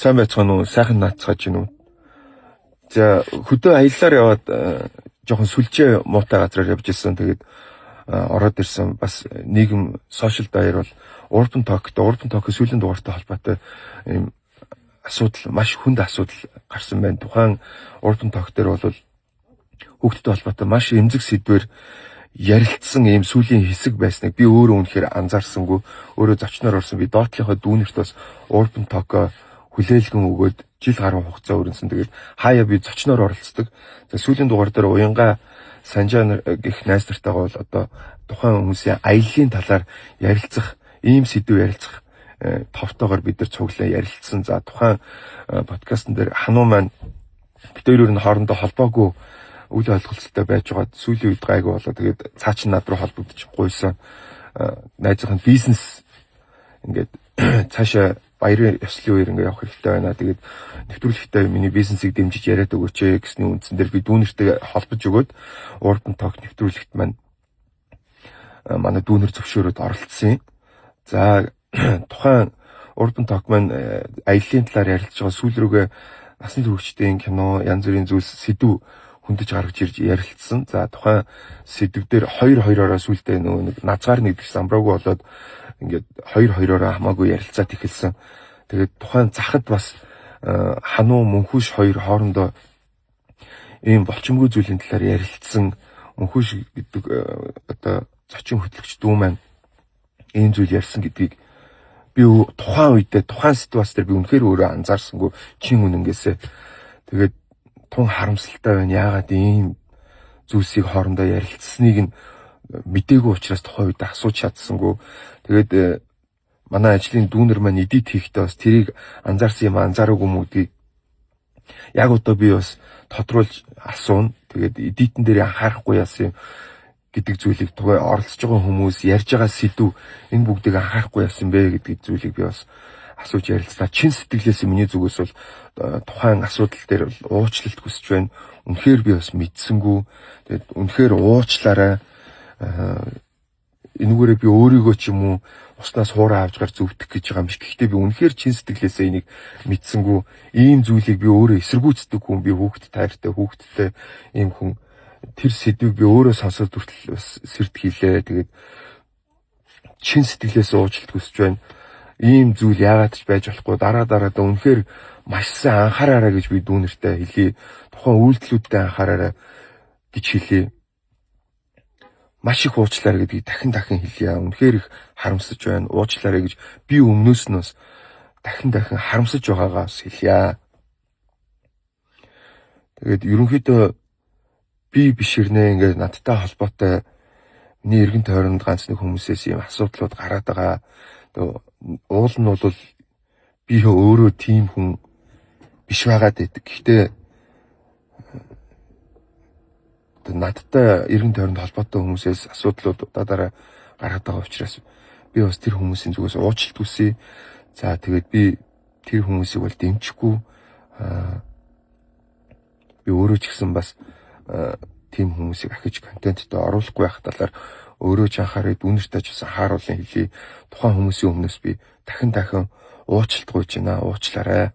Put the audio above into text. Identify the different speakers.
Speaker 1: Сайн байцгаана уу? Сайхан наацгааж гинүү. За хөдөө аяллаар яваад жоохон сүлжээ муутай газраар явж ирсэн. Тэгээд ороод ирсэн. Бас нийгэм сошиал даяар бол Urban Talk сүүлийн дугаартай холбоотой ийм асуудал, маш хүнд асуудал гарсан байна. Тухайн Urban Talk дээр бол хүүхдтэй холбоотой маш эмзэг сэдвээр ярилцсан ийм сүүлийн хэсэг байсныг би өөрөө үнэхээр анзаарсангүй. Өөрөө зочноор орсон. Би доотлийнхоо дүүнерт бас Urban Talk хүлээлгэн өгөөд жил гаруй хугацаа өрнсөн. Тэгээд хаяа би зочноор оролцдог. За сүүлийн дугаар дээр Уянга Санжаа гэх найз нартайгаа бол одоо тухайн хүмүүсийн аяллаа талаар ярилцах, ийм сэдв ярилцах товтоогоор бид нар цуглаа ярилцсан. За тухайн подкастн дээр хануу маань бид хоёр нь хоорондоо холбоогүй үйл ойлголцолтой байж байгаа сүүлийн үед гайгүй болоо. Тэгээд цаач над руу холбогдож гуйсан найзынх нь бизнес ингээд цаашаа баярын ёслолын үеэр ингээ явах хэрэгтэй байна. Тэгээд нэвтрүүлэгтээ миний бизнесийг дэмжиж яриад өгөөч гэсний үндсэн дээр би дүүнертэй холбож өгөөд Urban Talk нэвтрүүлэгт маань манай дүүнер зөвшөөрөд оролцсон юм. За тухайн Urban Talk маань аяллаа талаар ярилцж байгаа сүүл рүүгээ насан туршидтын кино, янз бүрийн зүйлс сэдв хүндэж гаргаж ирж ярилцсан. За тухайн сэдв дээр 2-2-ороо сүултээ нөгөө нэг назгаар нэгдэх самбраагүй болоод ингээд 2-2-ороо хамаагүй ярилцаад эхэлсэн. Тэгээд тухайн захад бас хануу мөнхөш хоёр хоорондоо ийм болчмгүй зүйлийн талаар ярилцсан. Мөнхөш гэдэг одоо зочин хөтлөгч дүү маань ийм зүйл ярьсан гэдгийг би тухайн үедээ тухайн ситуацаар би үнэхээр өөрөө анзаарсангүй чин үнэнгээсээ. Тэгээд тун харамсалтай байна. Яагаад ийм зүйлсийг хоорондоо ярилцсныг нь мдээгүй учраас тухайн үед асууж чадсангүй. Тэгээд манай ажлын дүүнер маань эдит хийхдээ бас тэрийг анзаарсан юм анзаараагүй юм гэдгийг яг одоо би бас тодруулж асууна. Тэгээд эдитэн дээр анхаарахгүй яасан юм гэдэг зүйлийг тухайн оролцож байгаа хүмүүс ярьж байгаа сэдв энэ бүгдийг анхаарахгүй яасан бэ гэдэг зүйлийг би бас асууж ярилцлаа. Чин сэтгэлээс миний зүгээс бол тухайн асуудал дээр уучлалт хүсэж байна. Үнэхээр би бас мэдсэнгүү. Тэгээд үнэхээр уучлаарай. Энүүгээрээ би өөрийгөө ч юм уу уснаас хуурай авч гар зөвтгөх гэж байгаа юм шиг. Гэхдээ би үнэхээр чин сэтгэлээсээ энийг мэдсэнгүү. Ийм зүйлийг би өөрөө эсэргүүцдэг хүн. Би хүүхэд тайртай хүүхэдтэй ийм хүн. Тэр сэдвийг би өөрөө сонсоод хүртэл сэрд хийлээ. Тэгээд чин сэтгэлээс уучлалт хүсэж байна. Ийм зүйл яагаад ч байж болохгүй. Дараа үнэхээр маш сайн анхаараарай гэж би дүүнертэй хэлье. Тухайн үйлдэлүүдтэй анхаараарай гэж хэлье. Маш их уучлаарай гэдгийг дахин хэлье. Үнэхээр их харамсаж байна. Уучлаарай гэж би өмнөөс нь бас дахин харамсаж байгаагаас хэлье. Тэгээд ерөнхийдөө би биширнэ ингээд надтай холбоотой миний эргэн тойронд ганц нэг хүмүүсээс ийм асуудлууд гараад байгаа. Уул нь бол би өөрөө тийм хүн биш байгаад байдаг. Гэхдээ надтай эргэн тойронд холбоотой хүмүүсээс асуудлууд удаа гараад байгаа учраас би бас тэр хүмүүсийн зүгээс уучлалт хүсье. За тэгээд би тэр хүмүүсийг бол дэмжихгүй. Би өөрөө ч гэсэн бас тийм хүмүүсийг ахиж контенттой оруулахгүй байх талаар өөрөө ч анхаарай, дүүнертэй ч гэсэн хааруулan хэлье. Тухайн хүмүүсийн өмнөөс би дахин уучлалт гуйж байна. Уучлаарай.